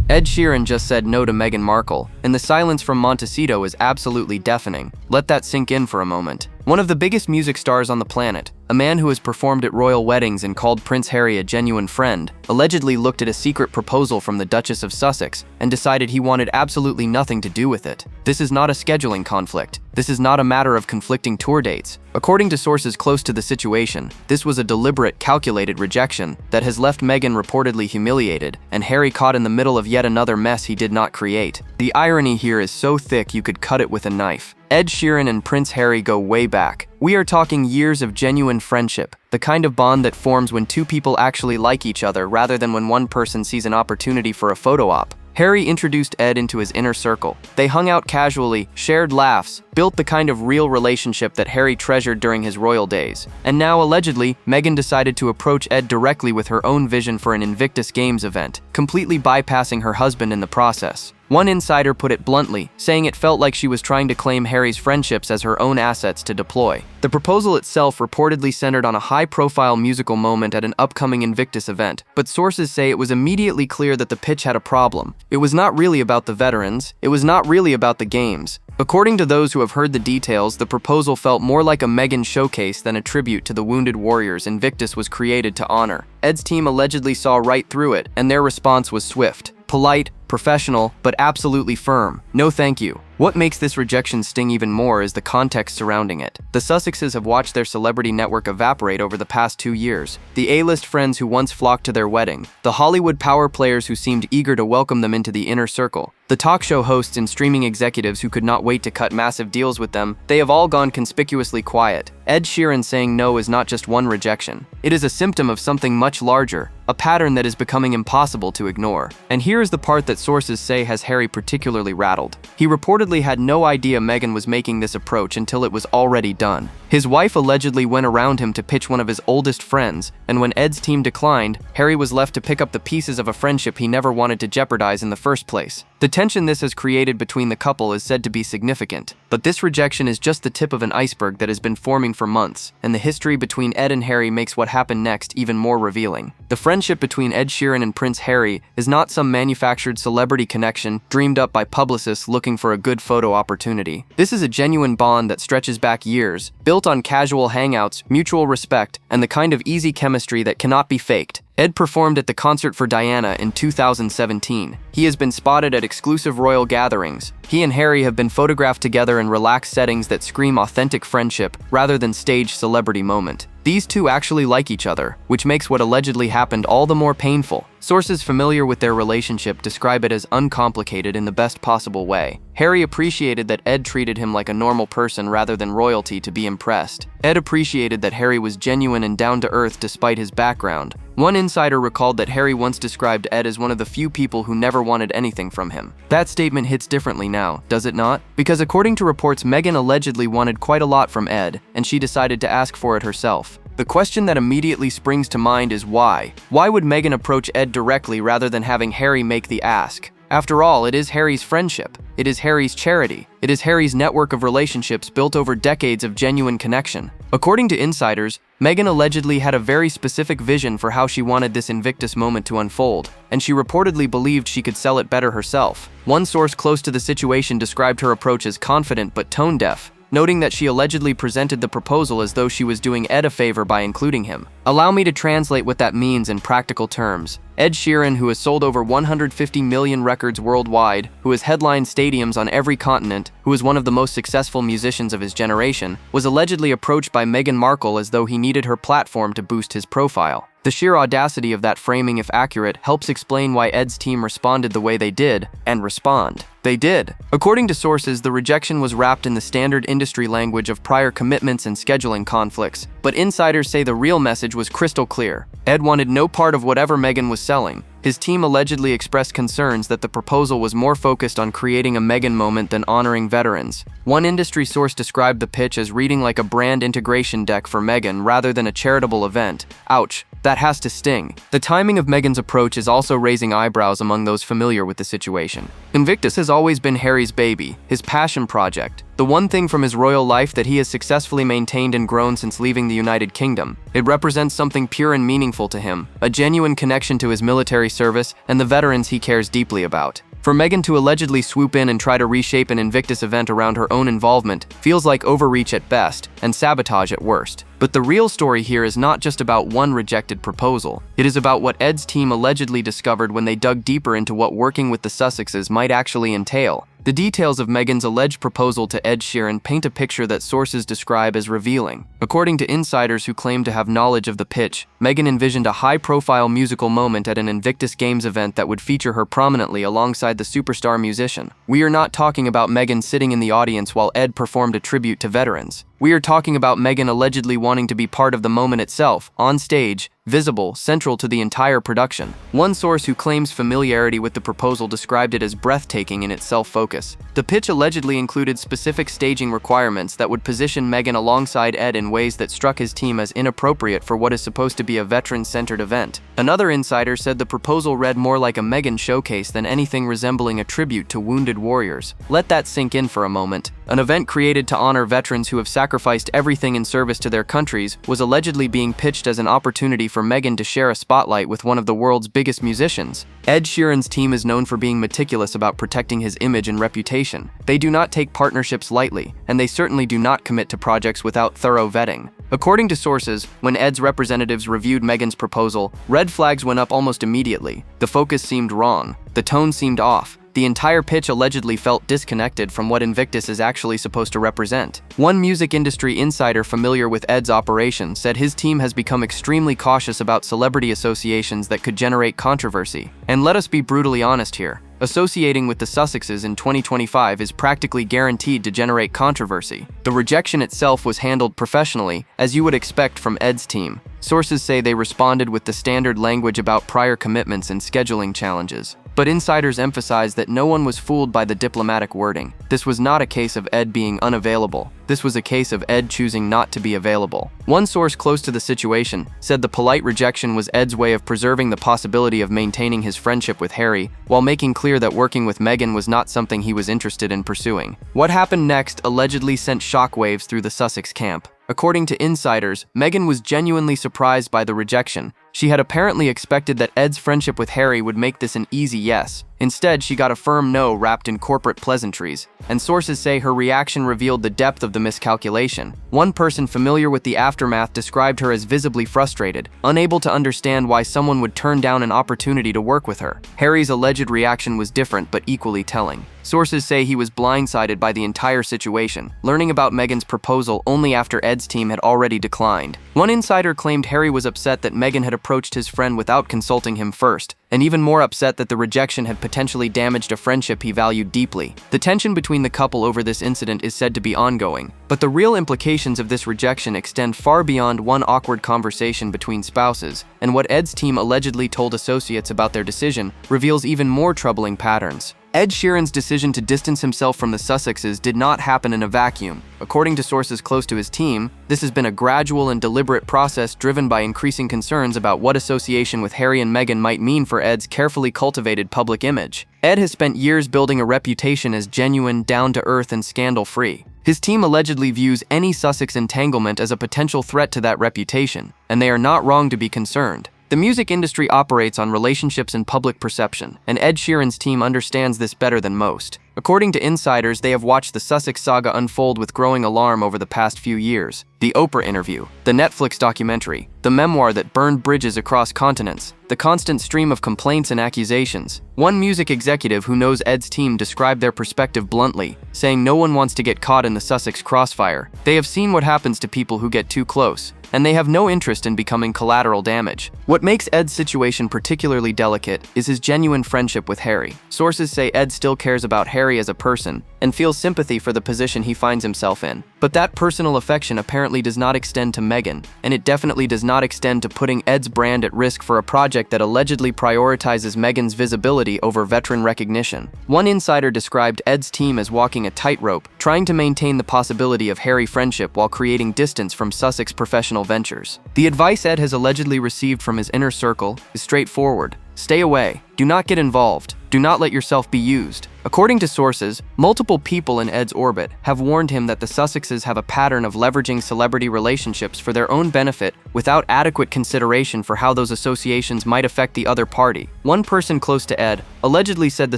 Ed Sheeran just said no to Meghan Markle, and the silence from Montecito is absolutely deafening. Let that sink in for a moment. One of the biggest music stars on the planet, a man who has performed at royal weddings and called Prince Harry a genuine friend, allegedly looked at a secret proposal from the Duchess of Sussex and decided he wanted absolutely nothing to do with it. This is not a scheduling conflict. This is not a matter of conflicting tour dates. According to sources close to the situation, this was a deliberate, calculated rejection that has left Meghan reportedly humiliated and Harry caught in the middle of yet another mess he did not create. The irony here is so thick you could cut it with a knife. Ed Sheeran and Prince Harry go way back. We are talking years of genuine friendship, the kind of bond that forms when two people actually like each other rather than when one person sees an opportunity for a photo op. Harry introduced Ed into his inner circle. They hung out casually, shared laughs, built the kind of real relationship that Harry treasured during his royal days. And now, allegedly, Meghan decided to approach Ed directly with her own vision for an Invictus Games event, completely bypassing her husband in the process. One insider put it bluntly, saying it felt like she was trying to claim Harry's friendships as her own assets to deploy. The proposal itself reportedly centered on a high-profile musical moment at an upcoming Invictus event, but sources say it was immediately clear that the pitch had a problem. It was not really about the veterans, it was not really about the games. According to those who have heard the details, the proposal felt more like a Meghan showcase than a tribute to the wounded warriors Invictus was created to honor. Ed's team allegedly saw right through it, and their response was swift, polite, professional, but absolutely firm. No thank you. What makes this rejection sting even more is the context surrounding it. The Sussexes have watched their celebrity network evaporate over the past 2 years. The A-list friends who once flocked to their wedding, the Hollywood power players who seemed eager to welcome them into the inner circle, the talk show hosts and streaming executives who could not wait to cut massive deals with them, they have all gone conspicuously quiet. Ed Sheeran saying no is not just one rejection. It is a symptom of something much larger, a pattern that is becoming impossible to ignore. And here is the part that sources say has Harry particularly rattled. He reportedly had no idea Meghan was making this approach until it was already done. His wife allegedly went around him to pitch one of his oldest friends, and when Ed's team declined, Harry was left to pick up the pieces of a friendship he never wanted to jeopardize in the first place. The tension this has created between the couple is said to be significant, but this rejection is just the tip of an iceberg that has been forming for months, and the history between Ed and Harry makes what happened next even more revealing. The friendship between Ed Sheeran and Prince Harry is not some manufactured celebrity connection dreamed up by publicists looking for a good photo opportunity. This is a genuine bond that stretches back years, built on casual hangouts, mutual respect, and the kind of easy chemistry that cannot be faked. Ed performed at the concert for Diana in 2017. He has been spotted at exclusive royal gatherings. He and Harry have been photographed together in relaxed settings that scream authentic friendship rather than staged celebrity moment. These two actually like each other, which makes what allegedly happened all the more painful. Sources familiar with their relationship describe it as uncomplicated in the best possible way. Harry appreciated that Ed treated him like a normal person rather than royalty to be impressed. Ed appreciated that Harry was genuine and down to earth despite his background. One insider recalled that Harry once described Ed as one of the few people who never wanted anything from him. That statement hits differently now, does it not? Because according to reports, Meghan allegedly wanted quite a lot from Ed, and she decided to ask for it herself. The question that immediately springs to mind is why? Why would Meghan approach Ed directly rather than having Harry make the ask? After all, it is Harry's friendship. It is Harry's charity. It is Harry's network of relationships built over decades of genuine connection. According to insiders, Meghan allegedly had a very specific vision for how she wanted this Invictus moment to unfold, and she reportedly believed she could sell it better herself. One source close to the situation described her approach as confident but tone-deaf, noting that she allegedly presented the proposal as though she was doing Ed a favor by including him. Allow me to translate what that means in practical terms. Ed Sheeran, who has sold over 150 million records worldwide, who has headlined stadiums on every continent, who is one of the most successful musicians of his generation, was allegedly approached by Meghan Markle as though he needed her platform to boost his profile. The sheer audacity of that framing, if accurate, helps explain why Ed's team responded the way they did, and respond. They did. According to sources, the rejection was wrapped in the standard industry language of prior commitments and scheduling conflicts, but insiders say the real message was crystal clear. Ed wanted no part of whatever Meghan was selling. His team allegedly expressed concerns that the proposal was more focused on creating a Meghan moment than honoring veterans. One industry source described the pitch as reading like a brand integration deck for Meghan rather than a charitable event. Ouch. That has to sting. The timing of Meghan's approach is also raising eyebrows among those familiar with the situation. Invictus has always been Harry's baby, his passion project, the one thing from his royal life that he has successfully maintained and grown since leaving the United Kingdom. It represents something pure and meaningful to him, a genuine connection to his military service and the veterans he cares deeply about. For Meghan to allegedly swoop in and try to reshape an Invictus event around her own involvement feels like overreach at best and sabotage at worst. But the real story here is not just about one rejected proposal. It is about what Ed's team allegedly discovered when they dug deeper into what working with the Sussexes might actually entail. The details of Meghan's alleged proposal to Ed Sheeran paint a picture that sources describe as revealing. According to insiders who claim to have knowledge of the pitch, Meghan envisioned a high-profile musical moment at an Invictus Games event that would feature her prominently alongside the superstar musician. We are not talking about Meghan sitting in the audience while Ed performed a tribute to veterans. We are talking about Meghan allegedly wanting to be part of the moment itself, on stage, visible, central to the entire production. One source who claims familiarity with the proposal described it as breathtaking in its self-focus. The pitch allegedly included specific staging requirements that would position Meghan alongside Ed in ways that struck his team as inappropriate for what is supposed to be a veteran-centered event. Another insider said the proposal read more like a Meghan showcase than anything resembling a tribute to wounded warriors. Let that sink in for a moment. An event created to honor veterans who have sacrificed everything in service to their countries was allegedly being pitched as an opportunity for Meghan to share a spotlight with one of the world's biggest musicians. Ed Sheeran's team is known for being meticulous about protecting his image and reputation. They do not take partnerships lightly, and they certainly do not commit to projects without thorough vetting. According to sources, when Ed's representatives reviewed Meghan's proposal, red flags went up almost immediately. The focus seemed wrong. The tone seemed off. The entire pitch allegedly felt disconnected from what Invictus is actually supposed to represent. One music industry insider familiar with Ed's operation said his team has become extremely cautious about celebrity associations that could generate controversy. And let us be brutally honest here. Associating with the Sussexes in 2025 is practically guaranteed to generate controversy. The rejection itself was handled professionally, as you would expect from Ed's team. Sources say they responded with the standard language about prior commitments and scheduling challenges. But insiders emphasize that no one was fooled by the diplomatic wording. This was not a case of Ed being unavailable. This was a case of Ed choosing not to be available. One source close to the situation said the polite rejection was Ed's way of preserving the possibility of maintaining his friendship with Harry, while making clear that working with Meghan was not something he was interested in pursuing. What happened next allegedly sent shockwaves through the Sussex camp. According to insiders, Meghan was genuinely surprised by the rejection. She had apparently expected that Ed's friendship with Harry would make this an easy yes. Instead, she got a firm no wrapped in corporate pleasantries, and sources say her reaction revealed the depth of the miscalculation. One person familiar with the aftermath described her as visibly frustrated, unable to understand why someone would turn down an opportunity to work with her. Harry's alleged reaction was different but equally telling. Sources say he was blindsided by the entire situation, learning about Meghan's proposal only after Ed's team had already declined. One insider claimed Harry was upset that Meghan had approached his friend without consulting him first, and even more upset that the rejection had potentially damaged a friendship he valued deeply. The tension between the couple over this incident is said to be ongoing, but the real implications of this rejection extend far beyond one awkward conversation between spouses, and what Ed's team allegedly told associates about their decision reveals even more troubling patterns. Ed Sheeran's decision to distance himself from the Sussexes did not happen in a vacuum. According to sources close to his team, this has been a gradual and deliberate process driven by increasing concerns about what association with Harry and Meghan might mean for Ed's carefully cultivated public image. Ed has spent years building a reputation as genuine, down-to-earth, and scandal-free. His team allegedly views any Sussex entanglement as a potential threat to that reputation, and they are not wrong to be concerned. The music industry operates on relationships and public perception, and Ed Sheeran's team understands this better than most. According to insiders, they have watched the Sussex saga unfold with growing alarm over the past few years. The Oprah interview, the Netflix documentary, the memoir that burned bridges across continents, the constant stream of complaints and accusations. One music executive who knows Ed's team described their perspective bluntly, saying no one wants to get caught in the Sussex crossfire. They have seen what happens to people who get too close, and they have no interest in becoming collateral damage. What makes Ed's situation particularly delicate is his genuine friendship with Harry. Sources say Ed still cares about Harry as a person and feels sympathy for the position he finds himself in. But that personal affection apparently does not extend to Meghan, and it definitely does not extend to putting Ed's brand at risk for a project that allegedly prioritizes Meghan's visibility over veteran recognition. One insider described Ed's team as walking a tightrope, trying to maintain the possibility of Harry friendship while creating distance from Sussex professional personal ventures. The advice Ed has allegedly received from his inner circle is straightforward. Stay away. Do not get involved. Do not let yourself be used. According to sources, multiple people in Ed's orbit have warned him that the Sussexes have a pattern of leveraging celebrity relationships for their own benefit without adequate consideration for how those associations might affect the other party. One person close to Ed allegedly said the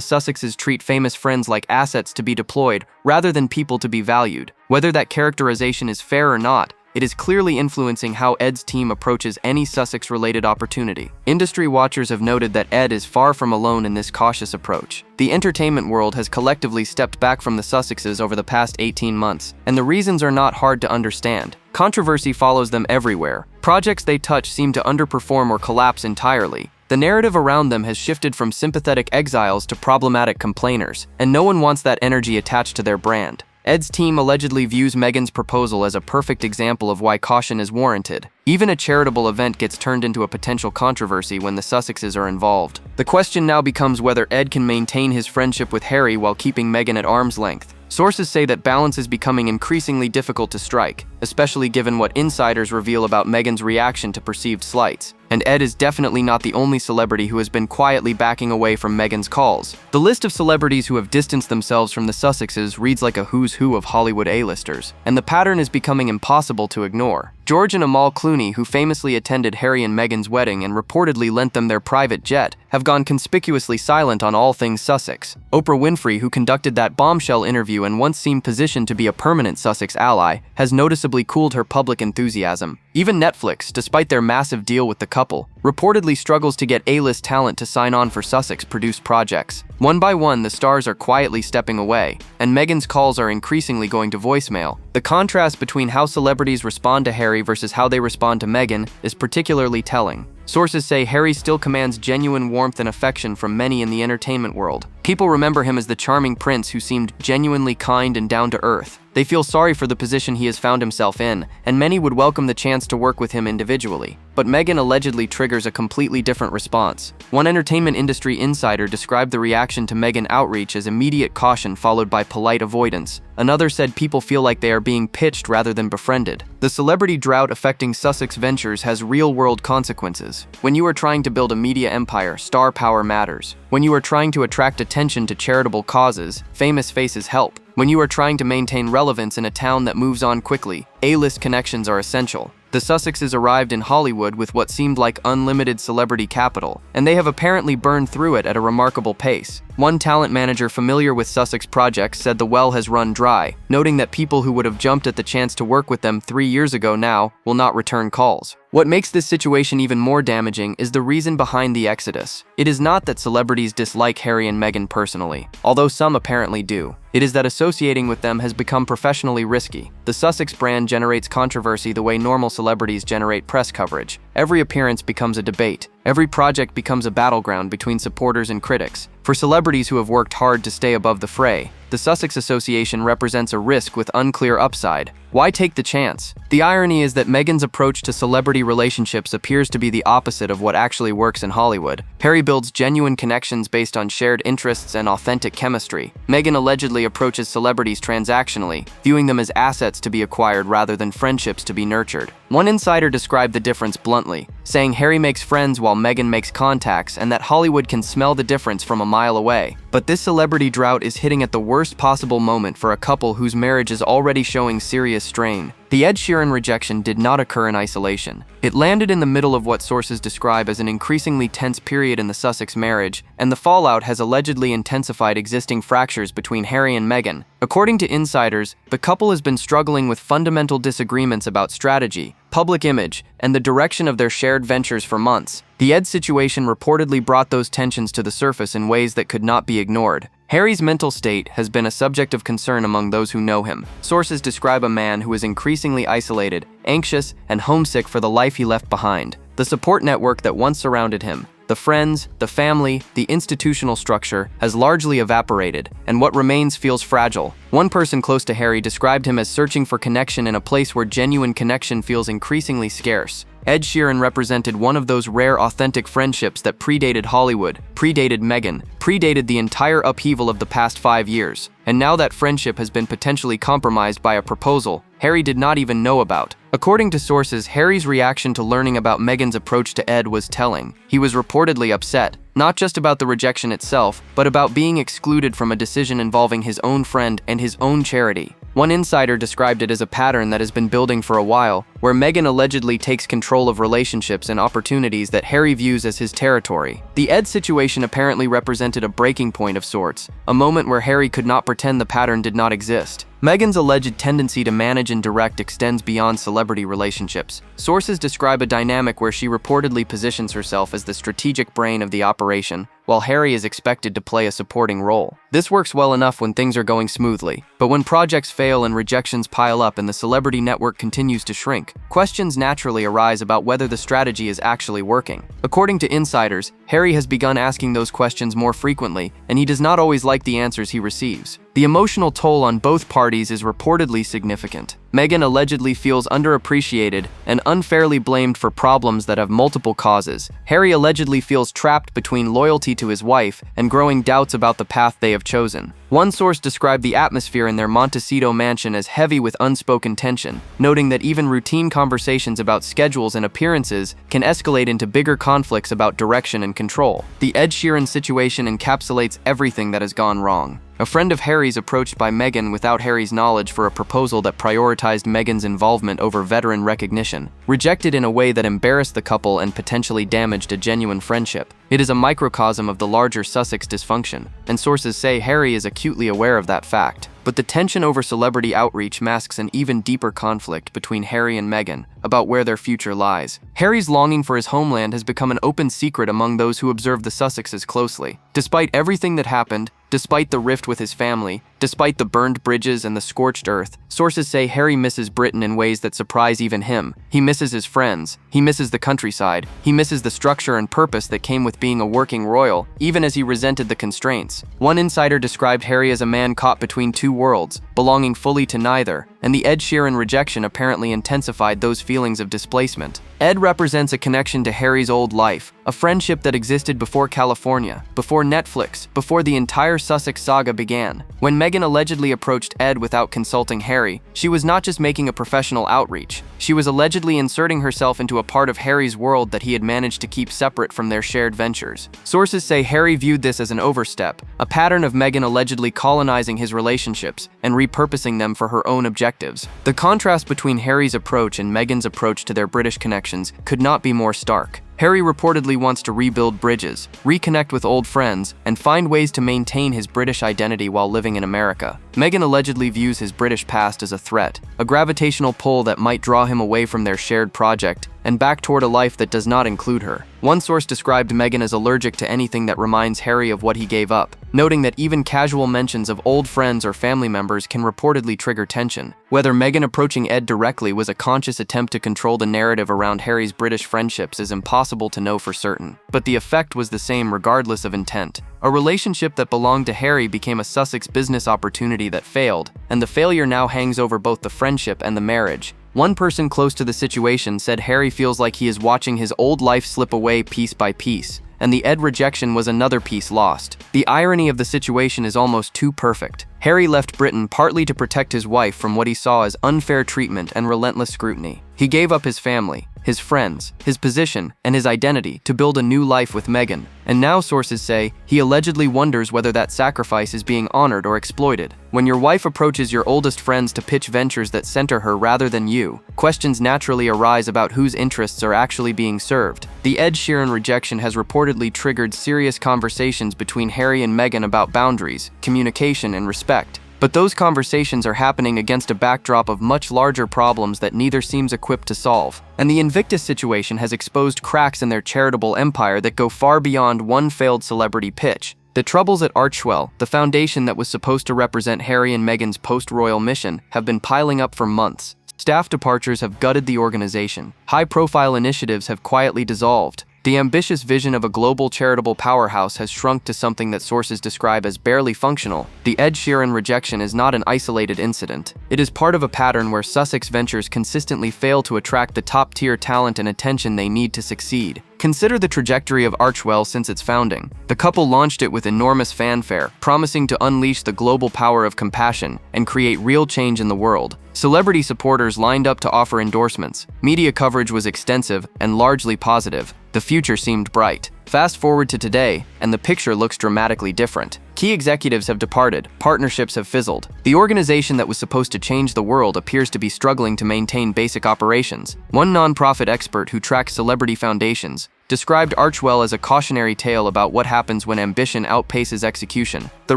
Sussexes treat famous friends like assets to be deployed rather than people to be valued. Whether that characterization is fair or not, it is clearly influencing how Ed's team approaches any Sussex-related opportunity. Industry watchers have noted that Ed is far from alone in this cautious approach. The entertainment world has collectively stepped back from the Sussexes over the past 18 months, and the reasons are not hard to understand. Controversy follows them everywhere. Projects they touch seem to underperform or collapse entirely. The narrative around them has shifted from sympathetic exiles to problematic complainers, and no one wants that energy attached to their brand. Ed's team allegedly views Meghan's proposal as a perfect example of why caution is warranted. Even a charitable event gets turned into a potential controversy when the Sussexes are involved. The question now becomes whether Ed can maintain his friendship with Harry while keeping Meghan at arm's length. Sources say that balance is becoming increasingly difficult to strike, especially given what insiders reveal about Meghan's reaction to perceived slights. And Ed is definitely not the only celebrity who has been quietly backing away from Meghan's calls. The list of celebrities who have distanced themselves from the Sussexes reads like a who's who of Hollywood A-listers, and the pattern is becoming impossible to ignore. George and Amal Clooney, who famously attended Harry and Meghan's wedding and reportedly lent them their private jet, have gone conspicuously silent on all things Sussex. Oprah Winfrey, who conducted that bombshell interview and once seemed positioned to be a permanent Sussex ally, has noticeably cooled her public enthusiasm. Even Netflix, despite their massive deal with the couple, reportedly struggles to get A-list talent to sign on for Sussex-produced projects. One by one, the stars are quietly stepping away, and Meghan's calls are increasingly going to voicemail. The contrast between how celebrities respond to Harry versus how they respond to Meghan is particularly telling. Sources say Harry still commands genuine warmth and affection from many in the entertainment world. People remember him as the charming prince who seemed genuinely kind and down to earth. They feel sorry for the position he has found himself in, and many would welcome the chance to work with him individually. But Meghan allegedly triggers a completely different response. One entertainment industry insider described the reaction to Meghan outreach as immediate caution followed by polite avoidance. Another said people feel like they are being pitched rather than befriended. The celebrity drought affecting Sussex ventures has real-world consequences. When you are trying to build a media empire, star power matters. When you are trying to attract attention to charitable causes, famous faces help. When you are trying to maintain relevance in a town that moves on quickly, A-list connections are essential. The Sussexes arrived in Hollywood with what seemed like unlimited celebrity capital, and they have apparently burned through it at a remarkable pace. One talent manager familiar with Sussex projects said the well has run dry, noting that people who would have jumped at the chance to work with them 3 years ago now will not return calls. What makes this situation even more damaging is the reason behind the exodus. It is not that celebrities dislike Harry and Meghan personally, although some apparently do. It is that associating with them has become professionally risky. The Sussex brand generates controversy the way normal celebrities generate press coverage. Every appearance becomes a debate. Every project becomes a battleground between supporters and critics. For celebrities who have worked hard to stay above the fray, the Sussex Association represents a risk with unclear upside. Why take the chance? The irony is that Meghan's approach to celebrity relationships appears to be the opposite of what actually works in Hollywood. Harry builds genuine connections based on shared interests and authentic chemistry. Meghan allegedly approaches celebrities transactionally, viewing them as assets to be acquired rather than friendships to be nurtured. One insider described the difference bluntly, saying Harry makes friends while Meghan makes contacts and that Hollywood can smell the difference from a mile away. But this celebrity drought is hitting at the worst possible moment for a couple whose marriage is already showing serious strain. The Ed Sheeran rejection did not occur in isolation. It landed in the middle of what sources describe as an increasingly tense period in the Sussex marriage, and the fallout has allegedly intensified existing fractures between Harry and Meghan. According to insiders, the couple has been struggling with fundamental disagreements about strategy, public image, and the direction of their shared ventures for months. The Ed situation reportedly brought those tensions to the surface in ways that could not be ignored. Harry's mental state has been a subject of concern among those who know him. Sources describe a man who is increasingly isolated, anxious, and homesick for the life he left behind. The support network that once surrounded him, the friends, the family, the institutional structure, has largely evaporated, and what remains feels fragile. One person close to Harry described him as searching for connection in a place where genuine connection feels increasingly scarce. Ed Sheeran represented one of those rare authentic friendships that predated Hollywood, predated Meghan, predated the entire upheaval of the past 5 years. And now that friendship has been potentially compromised by a proposal, Harry did not even know about. According to sources, Harry's reaction to learning about Meghan's approach to Ed was telling. He was reportedly upset, not just about the rejection itself, but about being excluded from a decision involving his own friend and his own charity. One insider described it as a pattern that has been building for a while, where Meghan allegedly takes control of relationships and opportunities that Harry views as his territory. The Ed situation apparently represented a breaking point of sorts, a moment where Harry could not pretend the pattern did not exist. Meghan's alleged tendency to manage and direct extends beyond celebrity relationships. Sources describe a dynamic where she reportedly positions herself as the strategic brain of the operation, while Harry is expected to play a supporting role. This works well enough when things are going smoothly, but when projects fail and rejections pile up and the celebrity network continues to shrink, questions naturally arise about whether the strategy is actually working. According to insiders, Harry has begun asking those questions more frequently, and he does not always like the answers he receives. The emotional toll on both parties is reportedly significant. Meghan allegedly feels underappreciated and unfairly blamed for problems that have multiple causes. Harry allegedly feels trapped between loyalty to his wife and growing doubts about the path they have chosen. One source described the atmosphere in their Montecito mansion as heavy with unspoken tension, noting that even routine conversations about schedules and appearances can escalate into bigger conflicts about direction and control. The Ed Sheeran situation encapsulates everything that has gone wrong. A friend of Harry's approached by Meghan without Harry's knowledge for a proposal that prioritized Meghan's involvement over veteran recognition, rejected in a way that embarrassed the couple and potentially damaged a genuine friendship. It is a microcosm of the larger Sussex dysfunction, and sources say Harry is acutely aware of that fact. But the tension over celebrity outreach masks an even deeper conflict between Harry and Meghan about where their future lies. Harry's longing for his homeland has become an open secret among those who observe the Sussexes closely. Despite everything that happened, despite the rift with his family, despite the burned bridges and the scorched earth, sources say Harry misses Britain in ways that surprise even him. He misses his friends, he misses the countryside, he misses the structure and purpose that came with being a working royal, even as he resented the constraints. One insider described Harry as a man caught between two worlds, belonging fully to neither, and the Ed Sheeran rejection apparently intensified those feelings of displacement. Ed represents a connection to Harry's old life, a friendship that existed before California, before Netflix, before the entire Sussex saga began. When Meghan allegedly approached Ed without consulting Harry, she was not just making a professional outreach. She was allegedly inserting herself into a part of Harry's world that he had managed to keep separate from their shared ventures. Sources say Harry viewed this as an overstep, a pattern of Meghan allegedly colonizing his relationships and repurposing them for her own objectives. The contrast between Harry's approach and Meghan's approach to their British connections could not be more stark. Harry reportedly wants to rebuild bridges, reconnect with old friends, and find ways to maintain his British identity while living in America. Meghan allegedly views his British past as a threat, a gravitational pull that might draw him away from their shared project and back toward a life that does not include her. One source described Meghan as allergic to anything that reminds Harry of what he gave up, noting that even casual mentions of old friends or family members can reportedly trigger tension. Whether Meghan approaching Ed directly was a conscious attempt to control the narrative around Harry's British friendships is impossible to know for certain, but the effect was the same regardless of intent. A relationship that belonged to Harry became a Sussex business opportunity that failed, and the failure now hangs over both the friendship and the marriage. One person close to the situation said Harry feels like he is watching his old life slip away piece by piece, and the Ed rejection was another piece lost. The irony of the situation is almost too perfect. Harry left Britain partly to protect his wife from what he saw as unfair treatment and relentless scrutiny. He gave up his family, his friends, his position, and his identity to build a new life with Meghan. And now sources say he allegedly wonders whether that sacrifice is being honored or exploited. When your wife approaches your oldest friends to pitch ventures that center her rather than you, questions naturally arise about whose interests are actually being served. The Ed Sheeran rejection has reportedly triggered serious conversations between Harry and Meghan about boundaries, communication, and respect. But those conversations are happening against a backdrop of much larger problems that neither seems equipped to solve. And the Invictus situation has exposed cracks in their charitable empire that go far beyond one failed celebrity pitch. The troubles at Archewell, the foundation that was supposed to represent Harry and Meghan's post-royal mission, have been piling up for months. Staff departures have gutted the organization. High-profile initiatives have quietly dissolved. The ambitious vision of a global charitable powerhouse has shrunk to something that sources describe as barely functional. The Ed Sheeran rejection is not an isolated incident. It is part of a pattern where Sussex ventures consistently fail to attract the top-tier talent and attention they need to succeed. Consider the trajectory of Archewell since its founding. The couple launched it with enormous fanfare, promising to unleash the global power of compassion and create real change in the world. Celebrity supporters lined up to offer endorsements. Media coverage was extensive and largely positive. The future seemed bright. Fast forward to today, and the picture looks dramatically different. Key executives have departed, partnerships have fizzled. The organization that was supposed to change the world appears to be struggling to maintain basic operations. One nonprofit expert who tracks celebrity foundations described Archewell as a cautionary tale about what happens when ambition outpaces execution. The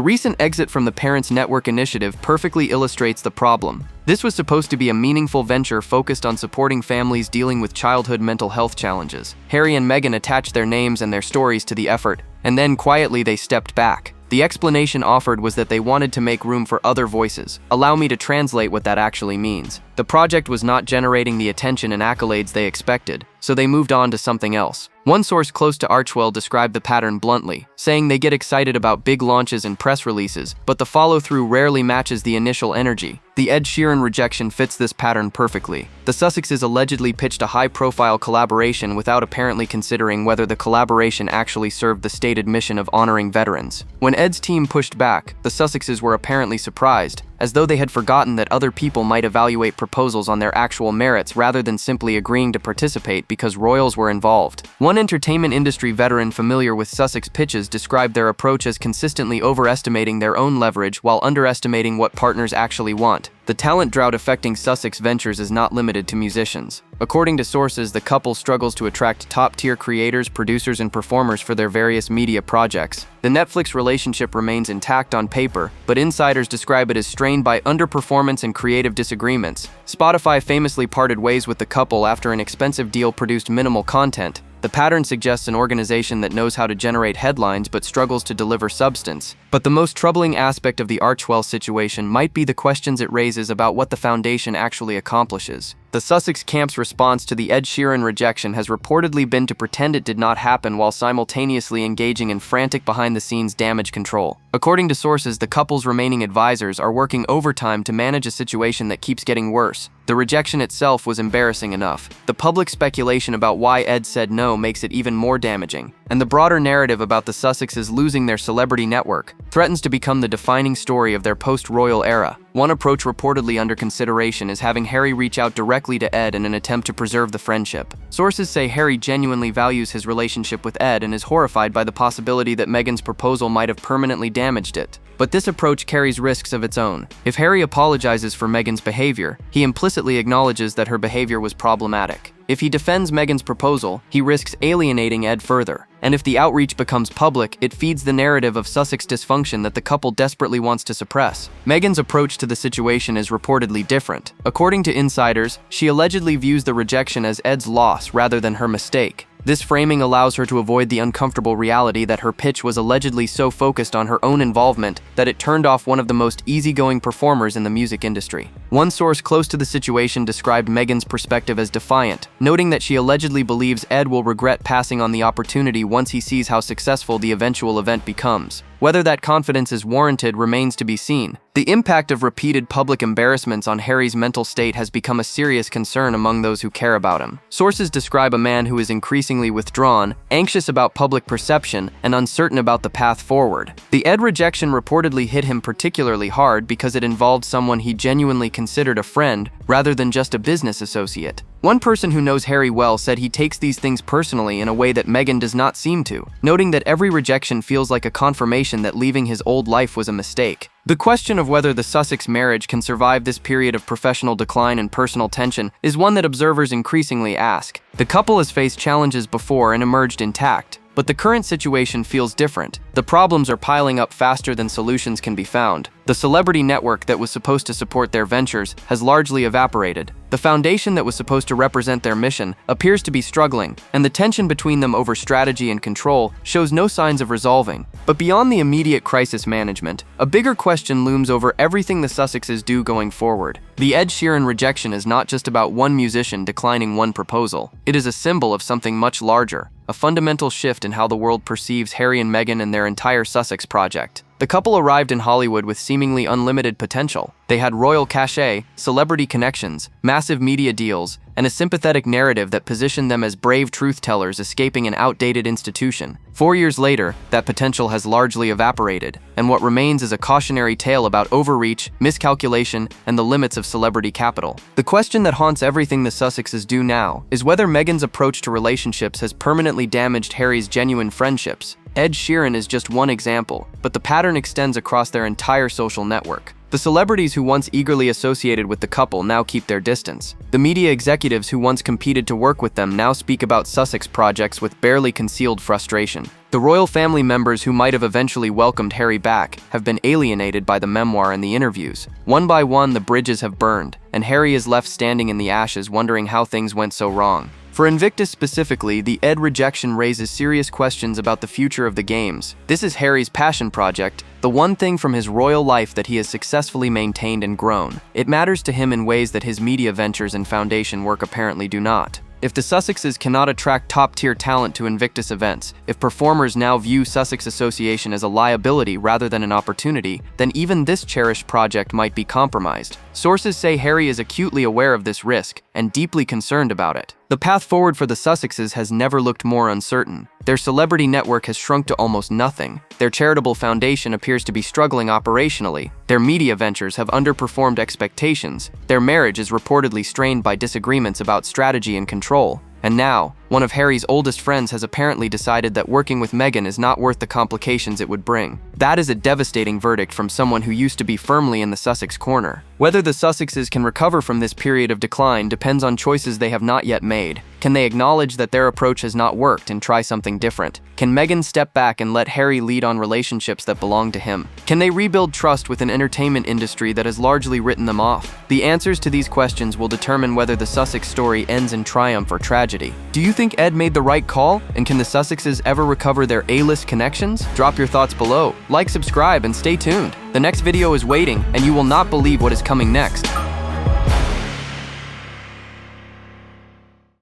recent exit from the Parents Network initiative perfectly illustrates the problem. This was supposed to be a meaningful venture focused on supporting families dealing with childhood mental health challenges. Harry and Meghan attached their names and their stories to the effort, and then quietly they stepped back. The explanation offered was that they wanted to make room for other voices. Allow me to translate what that actually means. The project was not generating the attention and accolades they expected, so they moved on to something else. One source close to Archewell described the pattern bluntly, saying they get excited about big launches and press releases, but the follow-through rarely matches the initial energy. The Ed Sheeran rejection fits this pattern perfectly. The Sussexes allegedly pitched a high-profile collaboration without apparently considering whether the collaboration actually served the stated mission of honoring veterans. When Ed's team pushed back, the Sussexes were apparently surprised, as though they had forgotten that other people might evaluate proposals on their actual merits rather than simply agreeing to participate because royals were involved. One entertainment industry veteran familiar with Sussex pitches described their approach as consistently overestimating their own leverage while underestimating what partners actually want. The talent drought affecting Sussex ventures is not limited to musicians. According to sources, the couple struggles to attract top-tier creators, producers, and performers for their various media projects. The Netflix relationship remains intact on paper, but insiders describe it as strained by underperformance and creative disagreements. Spotify famously parted ways with the couple after an expensive deal produced minimal content. The pattern suggests an organization that knows how to generate headlines but struggles to deliver substance. But the most troubling aspect of the Archewell situation might be the questions it raises about what the foundation actually accomplishes. The Sussex camp's response to the Ed Sheeran rejection has reportedly been to pretend it did not happen while simultaneously engaging in frantic behind-the-scenes damage control. According to sources, the couple's remaining advisors are working overtime to manage a situation that keeps getting worse. The rejection itself was embarrassing enough. The public speculation about why Ed said no makes it even more damaging. And the broader narrative about the Sussexes losing their celebrity network threatens to become the defining story of their post-royal era. One approach reportedly under consideration is having Harry reach out directly to Ed in an attempt to preserve the friendship. Sources say Harry genuinely values his relationship with Ed and is horrified by the possibility that Meghan's proposal might have permanently damaged it. But this approach carries risks of its own. If Harry apologizes for Meghan's behavior, he implicitly acknowledges that her behavior was problematic. If he defends Meghan's proposal, he risks alienating Ed further. And if the outreach becomes public, it feeds the narrative of Sussex dysfunction that the couple desperately wants to suppress. Meghan's approach to the situation is reportedly different. According to insiders, she allegedly views the rejection as Ed's loss rather than her mistake. This framing allows her to avoid the uncomfortable reality that her pitch was allegedly so focused on her own involvement that it turned off one of the most easygoing performers in the music industry. One source close to the situation described Meghan's perspective as defiant, noting that she allegedly believes Ed will regret passing on the opportunity once he sees how successful the eventual event becomes. Whether that confidence is warranted remains to be seen. The impact of repeated public embarrassments on Harry's mental state has become a serious concern among those who care about him. Sources describe a man who is increasingly withdrawn, anxious about public perception, and uncertain about the path forward. The Ed rejection reportedly hit him particularly hard because it involved someone he genuinely considered a friend rather than just a business associate. One person who knows Harry well said he takes these things personally in a way that Meghan does not seem to, noting that every rejection feels like a confirmation that leaving his old life was a mistake. The question of whether the Sussex marriage can survive this period of professional decline and personal tension is one that observers increasingly ask. The couple has faced challenges before and emerged intact, but the current situation feels different. The problems are piling up faster than solutions can be found. The celebrity network that was supposed to support their ventures has largely evaporated. The foundation that was supposed to represent their mission appears to be struggling, and the tension between them over strategy and control shows no signs of resolving. But beyond the immediate crisis management, a bigger question looms over everything the Sussexes do going forward. The Ed Sheeran rejection is not just about one musician declining one proposal. It is a symbol of something much larger. a fundamental shift in how the world perceives Harry and Meghan and their entire Sussex project. The couple arrived in Hollywood with seemingly unlimited potential. They had royal cachet, celebrity connections, massive media deals, and a sympathetic narrative that positioned them as brave truth-tellers escaping an outdated institution. 4 years later, that potential has largely evaporated, and what remains is a cautionary tale about overreach, miscalculation, and the limits of celebrity capital. The question that haunts everything the Sussexes do now is whether Meghan's approach to relationships has permanently damaged Harry's genuine friendships. Ed Sheeran is just one example, but the pattern extends across their entire social network. The celebrities who once eagerly associated with the couple now keep their distance. The media executives who once competed to work with them now speak about Sussex projects with barely concealed frustration. The royal family members who might have eventually welcomed Harry back have been alienated by the memoir and the interviews. One by one, the bridges have burned, and Harry is left standing in the ashes wondering how things went so wrong. For Invictus specifically, the Rejection raises serious questions about the future of the games. This is Harry's passion project, the one thing from his royal life that he has successfully maintained and grown. It matters to him in ways that his media ventures and foundation work apparently do not. If the Sussexes cannot attract top-tier talent to Invictus events, if performers now view Sussex Association as a liability rather than an opportunity, then even this cherished project might be compromised. Sources say Harry is acutely aware of this risk and deeply concerned about it. The path forward for the Sussexes has never looked more uncertain. Their celebrity network has shrunk to almost nothing. Their charitable foundation appears to be struggling operationally. Their media ventures have underperformed expectations. Their marriage is reportedly strained by disagreements about strategy and control. And now, one of Harry's oldest friends has apparently decided that working with Meghan is not worth the complications it would bring. That is a devastating verdict from someone who used to be firmly in the Sussex corner. Whether the Sussexes can recover from this period of decline depends on choices they have not yet made. Can they acknowledge that their approach has not worked and try something different? Can Meghan step back and let Harry lead on relationships that belong to him? Can they rebuild trust with an entertainment industry that has largely written them off? The answers to these questions will determine whether the Sussex story ends in triumph or tragedy. Do you think Ed made the right call? And can the Sussexes ever recover their A-list connections? Drop your thoughts below. Like, subscribe, and stay tuned. The next video is waiting, and you will not believe what is coming next.